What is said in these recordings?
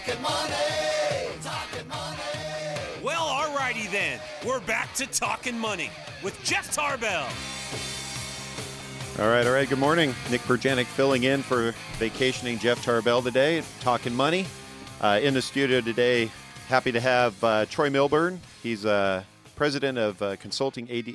Talkin' money, talkin' money. Well, alrighty then. We're back to Talkin' Money with Jeff Tarbell. All right. Good morning. Nick Perjanik filling in for vacationing Jeff Tarbell today, Talkin' Money. In the studio today, happy to have Troy Milburn. He's president of Consulting ADA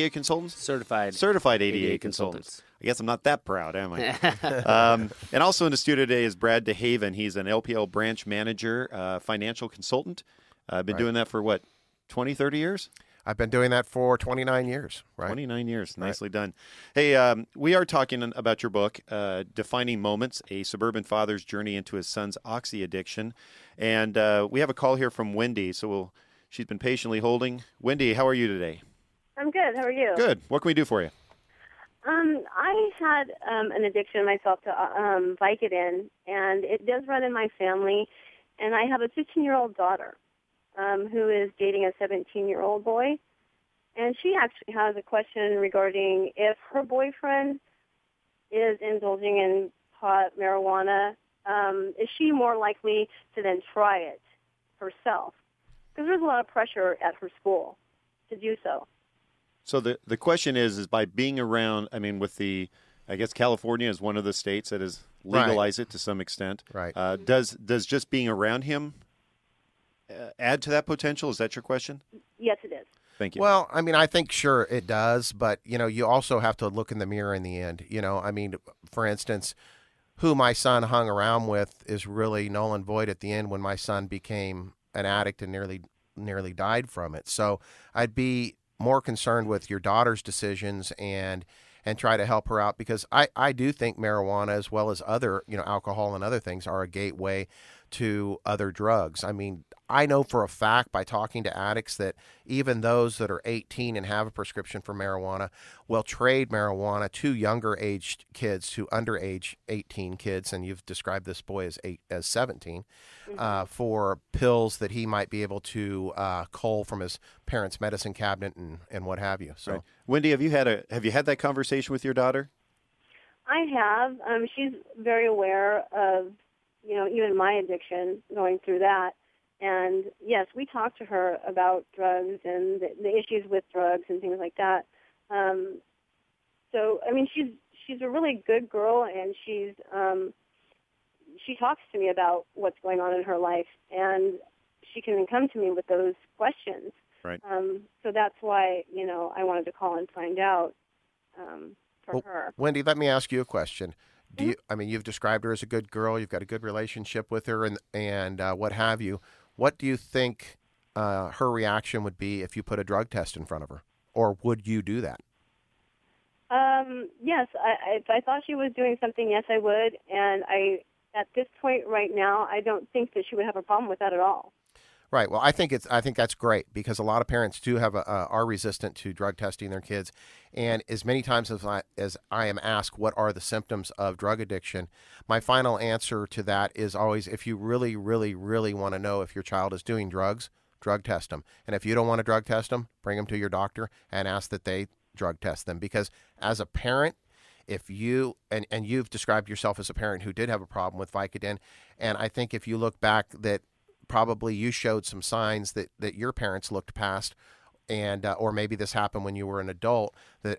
Consultants? Certified ADA Consultants. I guess I'm not that proud, am I? And also in the studio today is Brad DeHaven. He's an LPL branch manager, financial consultant. Been doing that for, 20, 30 years? I've been doing that for 29 years. Right. 29 years. Nicely done. Hey, we are talking about your book, Defining Moments, A Suburban Father's Journey into His Son's Oxy Addiction. And we have a call here from Wendy, so she's been patiently holding. Wendy, how are you today? I'm good. How are you? Good. What can we do for you? I had an addiction myself to Vicodin, and it does run in my family. And I have a 15-year-old daughter who is dating a 17-year-old boy. And she actually has a question regarding if her boyfriend is indulging in pot, marijuana, is she more likely to then try it herself? Because there's a lot of pressure at her school to do so. So the question is by being around, I guess California is one of the states that has legalized it to some extent. Right. Does just being around him add to that potential? Is that your question? Yes, it is. Thank you. Well, I think sure it does, but, you also have to look in the mirror in the end. For instance, who my son hung around with is really null and void at the end when my son became an addict and nearly died from it. So I'd be more concerned with your daughter's decisions and try to help her out, because I do think marijuana, as well as other, alcohol and other things, are a gateway to other drugs. I know for a fact by talking to addicts that even those that are 18 and have a prescription for marijuana will trade marijuana to younger aged kids, to underage 18 kids, and you've described this boy as 17, for pills that he might be able to cull from his parents' medicine cabinet and what have you. So, right. Wendy, have you had that conversation with your daughter? I have. She's very aware of, even my addiction, going through that. And yes, we talked to her about drugs and the issues with drugs and things like that. She's a really good girl, and she talks to me about what's going on in her life, and she can come to me with those questions. Right. So that's why, I wanted to call and find out for her. Wendy, let me ask you a question. You've described her as a good girl. You've got a good relationship with her, and what have you. What do you think her reaction would be if you put a drug test in front of her? Or would you do that? Yes, if I thought she was doing something, yes, I would. And at this point right now, I don't think that she would have a problem with that at all. Right. Well, I think that's great, because a lot of parents do are resistant to drug testing their kids, and as many times as I am asked what are the symptoms of drug addiction, my final answer to that is always, if you really, really, really want to know if your child is doing drugs, drug test them, and if you don't want to drug test them, bring them to your doctor and ask that they drug test them, because as a parent, if you and you've described yourself as a parent who did have a problem with Vicodin, and I think if you look back that probably you showed some signs that your parents looked past, and or maybe this happened when you were an adult, that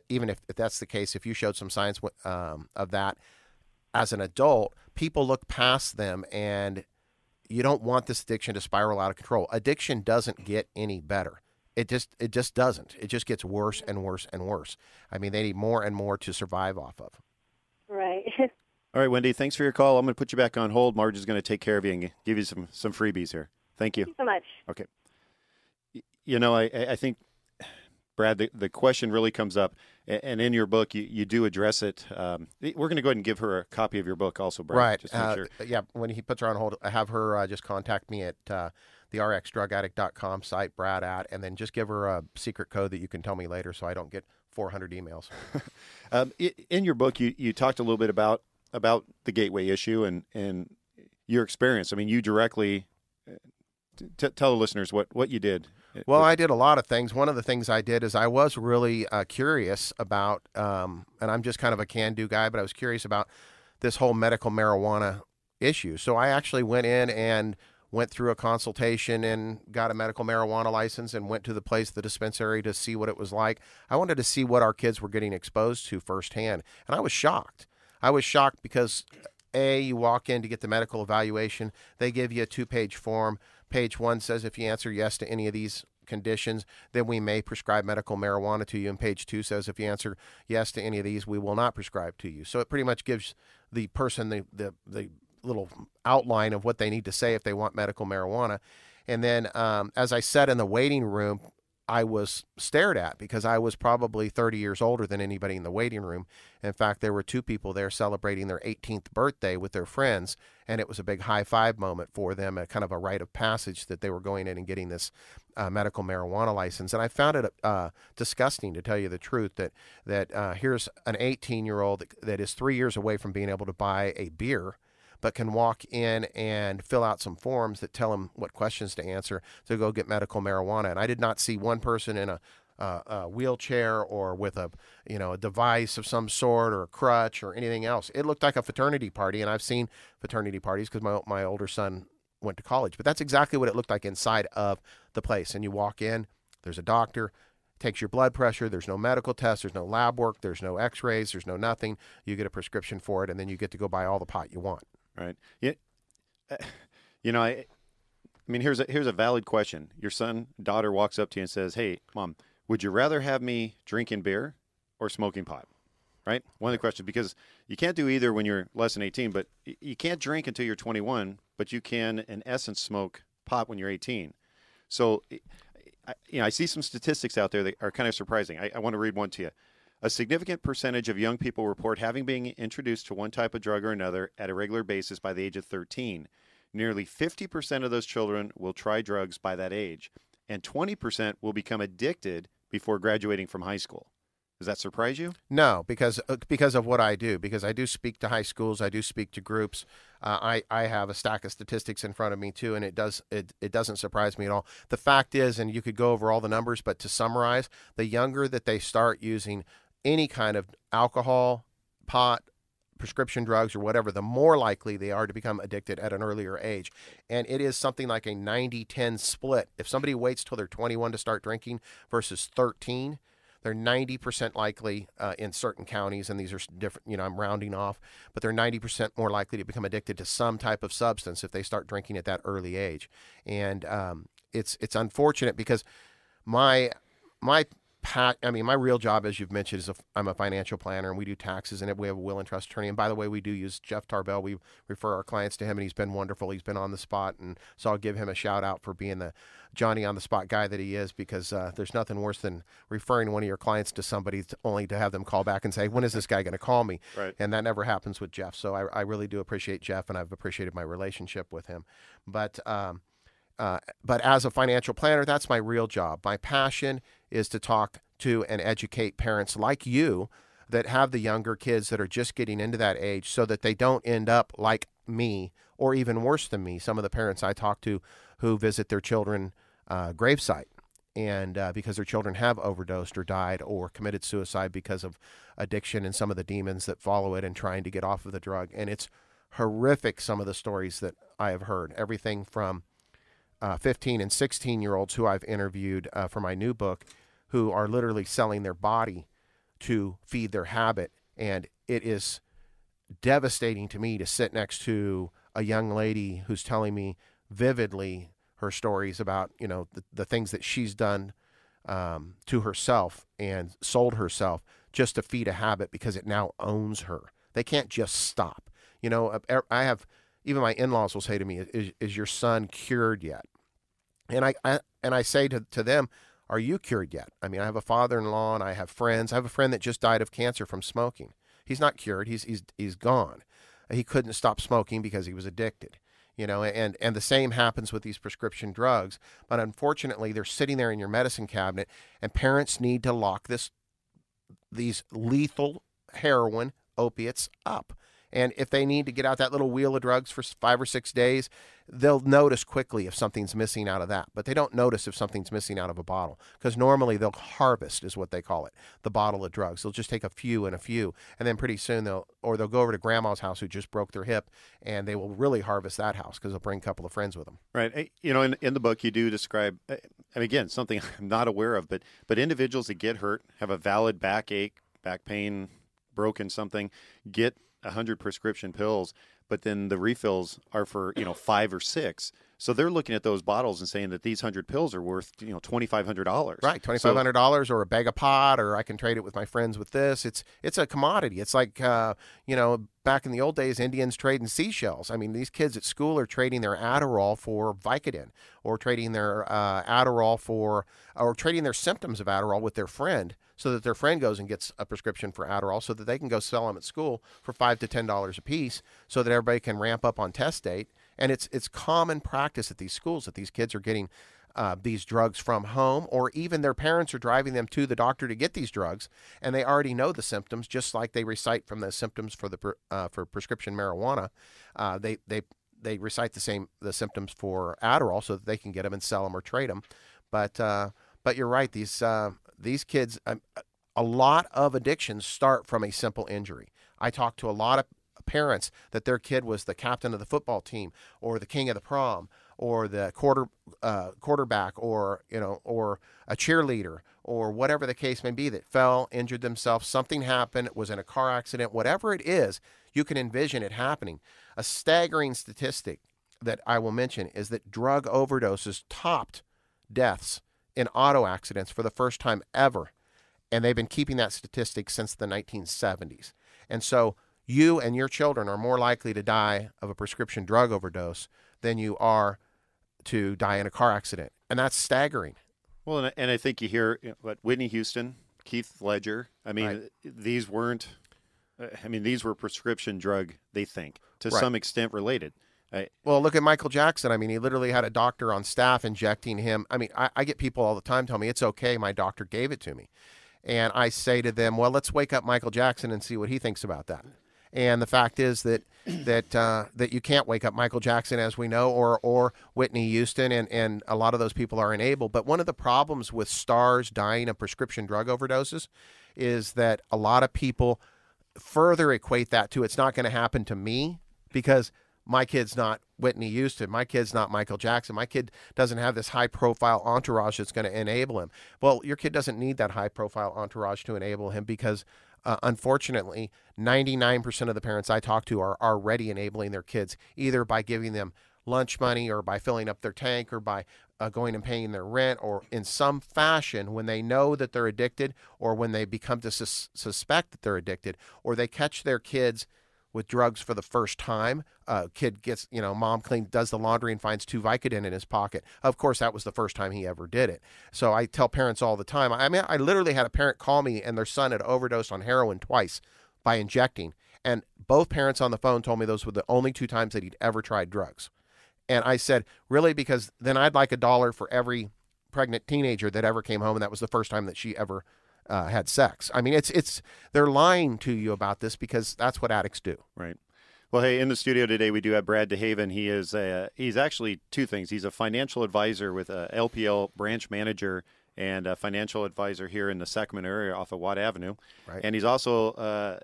even if that's the case, if you showed some signs of that as an adult, people look past them, and you don't want this addiction to spiral out of control. Addiction doesn't get any better. It just doesn't. It just gets worse and worse and worse. They need more and more to survive off of. Right. All right, Wendy, thanks for your call. I'm going to put you back on hold. Marge is going to take care of you and give you some freebies here. Thank you. Thank you so much. Okay. I think, Brad, the question really comes up, and in your book, you do address it. We're going to go ahead and give her a copy of your book also, Brad. Right. Just to make sure. Yeah, when he puts her on hold, I have her just contact me at the rxdrugaddict.com site, Brad at, and then just give her a secret code that you can tell me later so I don't get 400 emails. In your book, you talked a little bit about the gateway issue and your experience. You directly tell the listeners what you did. Well, I did a lot of things. One of the things I did is I was really curious about, and I'm just kind of a can-do guy, but I was curious about this whole medical marijuana issue. So I actually went in and went through a consultation and got a medical marijuana license and went to the place, the dispensary, to see what it was like. I wanted to see what our kids were getting exposed to firsthand. And I was shocked. I was shocked because, A, you walk in to get the medical evaluation. They give you a 2-page form. Page 1 says if you answer yes to any of these conditions, then we may prescribe medical marijuana to you. And page 2 says if you answer yes to any of these, we will not prescribe to you. So it pretty much gives the person the little outline of what they need to say if they want medical marijuana. And then as I sat in the waiting room, I was stared at because I was probably 30 years older than anybody in the waiting room. In fact, there were 2 people there celebrating their 18th birthday with their friends, and it was a big high-five moment for them, a kind of a rite of passage that they were going in and getting this medical marijuana license. And I found it disgusting, to tell you the truth, that here's an 18-year-old that is 3 years away from being able to buy a beer, but can walk in and fill out some forms that tell him what questions to answer to go get medical marijuana. And I did not see one person in a wheelchair or with a device of some sort or a crutch or anything else. It looked like a fraternity party, and I've seen fraternity parties because my older son went to college. But that's exactly what it looked like inside of the place. And you walk in, there's a doctor, takes your blood pressure, there's no medical test, there's no lab work, there's no x-rays, there's no nothing. You get a prescription for it, and then you get to go buy all the pot you want. Right. Yeah. I mean, here's a valid question. Your daughter walks up to you and says, "Hey, Mom, would you rather have me drinking beer or smoking pot?" Right? One of the questions, because you can't do either when you're less than 18, but you can't drink until you're 21, but you can, in essence, smoke pot when you're 18. So, I see some statistics out there that are kind of surprising. I want to read one to you. A significant percentage of young people report having been introduced to one type of drug or another at a regular basis by the age of 13. Nearly 50% of those children will try drugs by that age, and 20% will become addicted before graduating from high school. Does that surprise you? No, because of what I do. Because I do speak to high schools, I do speak to groups. I have a stack of statistics in front of me too, and it doesn't surprise me at all. The fact is, and you could go over all the numbers, but to summarize, the younger that they start using any kind of alcohol, pot, prescription drugs, or whatever, the more likely they are to become addicted at an earlier age. And it is something like a 90-10 split. If somebody waits till they're 21 to start drinking versus 13, they're 90% likely in certain counties, and these are different, I'm rounding off, but they're 90% more likely to become addicted to some type of substance if they start drinking at that early age. And it's unfortunate because my real job, as you've mentioned, is I'm a financial planner, and we do taxes, and we have a will and trust attorney. And by the way, we do use Jeff Tarbell. We refer our clients to him, and he's been wonderful. He's been on the spot, and so I'll give him a shout out for being the Johnny on the spot guy that he is, because there's nothing worse than referring one of your clients to somebody only to have them call back and say, when is this guy going to call me? Right. And that never happens with Jeff. So I really do appreciate Jeff, and I've appreciated my relationship with him. But as a financial planner, that's my real job. My passion is to talk to and educate parents like you that have the younger kids that are just getting into that age, so that they don't end up like me, or even worse than me, some of the parents I talk to who visit their children gravesite, and because their children have overdosed or died or committed suicide because of addiction and some of the demons that follow it and trying to get off of the drug. And it's horrific, some of the stories that I have heard, everything from 15 and 16-year-olds who I've interviewed for my new book, who are literally selling their body to feed their habit. And it is devastating to me to sit next to a young lady who's telling me vividly her stories about, the things that she's done to herself and sold herself just to feed a habit because it now owns her. They can't just stop. I have, even my in-laws will say to me, is your son cured yet? And I say to them, are you cured yet? I mean, I have a father-in-law and I have friends. I have a friend that just died of cancer from smoking. He's not cured. He's gone. He couldn't stop smoking because he was addicted. And the same happens with these prescription drugs. But unfortunately, they're sitting there in your medicine cabinet, and parents need to lock these lethal heroin opiates up. And if they need to get out that little wheel of drugs for 5 or 6 days, they'll notice quickly if something's missing out of that. But they don't notice if something's missing out of a bottle, because normally they'll harvest, is what they call it, the bottle of drugs. They'll just take a few, and then pretty soon they'll go over to grandma's house who just broke their hip, and they will really harvest that house because they'll bring a couple of friends with them. Right. In the book you do describe, and again, something I'm not aware of, but individuals that get hurt, have a valid backache, back pain, broken something, get 100 prescription pills, but then the refills are for 5 or 6. So they're looking at those bottles and saying that these 100 pills are worth $2,500. Right, $2,500 or a bag of pot, or I can trade it with my friends with this. It's a commodity. It's like back in the old days, Indians trading seashells. I mean, these kids at school are trading their Adderall for Vicodin, or trading their or trading their symptoms of Adderall with their friend, so that their friend goes and gets a prescription for Adderall, so that they can go sell them at school for $5 to $10 a piece, so that everybody can ramp up on test date. And it's common practice at these schools that these kids are getting these drugs from home, or even their parents are driving them to the doctor to get these drugs, and they already know the symptoms, just like they recite from the symptoms for for prescription marijuana. They recite the symptoms for Adderall, so that they can get them and sell them or trade them. But you're right. These kids, a lot of addictions start from a simple injury. I talk to a lot of parents that their kid was the captain of the football team, or the king of the prom, or the quarterback, or a cheerleader, or whatever the case may be, that fell, injured themselves, something happened, was in a car accident, whatever it is, you can envision it happening. A staggering statistic that I will mention is that drug overdoses topped deaths in auto accidents for the first time ever, and they've been keeping that statistic since the 1970s. And so you and your children are more likely to die of a prescription drug overdose than you are to die in a car accident. And that's staggering. Well, and I think you hear Whitney Houston, Keith Ledger. I mean, Right. these weren't. These were prescription drug, they think, to Right. some extent related. Well, look at Michael Jackson. I mean, he literally had a doctor on staff injecting him. I mean, I get people all the time tell me, it's okay, my doctor gave it to me. And I say to them, well, let's wake up Michael Jackson and see what he thinks about that. And the fact is that you can't wake up Michael Jackson, as we know, or Whitney Houston, and a lot of those people are unable. But one of the problems with stars dying of prescription drug overdoses is that a lot of people further equate that to, it's not going to happen to me because my kid's not Whitney Houston, my kid's not Michael Jackson, my kid doesn't have this high-profile entourage that's going to enable him. Well, your kid doesn't need that high-profile entourage to enable him, because unfortunately, 99% of the parents I talk to are already enabling their kids, either by giving them lunch money, or by filling up their tank, or by going and paying their rent, or in some fashion when they know that they're addicted, or when they become to suspect that they're addicted, or they catch their kids with drugs for the first time. Kid gets, mom does the laundry and finds 2 Vicodin in his pocket. Of course, that was the first time he ever did it. So I tell parents all the time. I mean, I literally had a parent call me, and their son had overdosed on heroin twice by injecting. And both parents on the phone told me those were the only 2 times that he'd ever tried drugs. And I said, really? Because then I'd like $1 for every pregnant teenager that ever came home, and that was the first time that she ever had sex. I mean, they're lying to you about this, because that's what addicts do. Right. Well, hey, in the studio today we do have Brad DeHaven. He's actually 2 things. He's a financial advisor with a LPL branch manager, and a financial advisor here in the Sacramento area off of Watt Avenue. Right. And he's also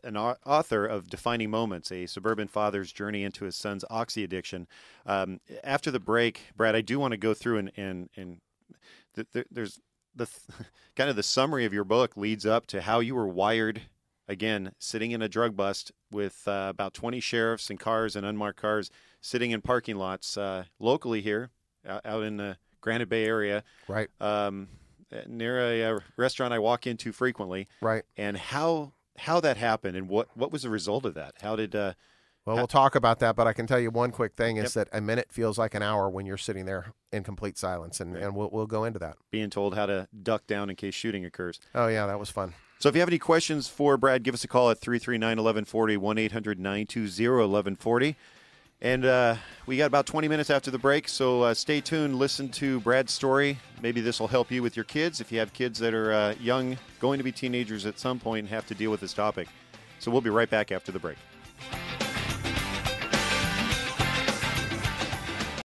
an author of Defining Moments, a suburban father's journey into his son's oxy addiction. After the break, Brad, I do want to go through and there's the kind of the summary of your book leads up to how you were wired, again, sitting in a drug bust with about 20 sheriffs and cars and unmarked cars sitting in parking lots locally here out in the Granite Bay area. Right. Near a restaurant I walk into frequently. Right. And how that happened, and what was the result of that? How did Well, we'll talk about that, but I can tell you one quick thing is Yep. that a minute feels like an hour when you're sitting there in complete silence, and we'll go into that. being told how to duck down in case shooting occurs? Oh, yeah, that was fun. So if you have any questions for Brad, give us a call at 339-1140, 1-800-920-1140. And we got about 20 minutes after the break, so stay tuned. Listen to Brad's story. Maybe this will help you with your kids if you have kids that are young, going to be teenagers at some point and have to deal with this topic. So we'll be right back after the break.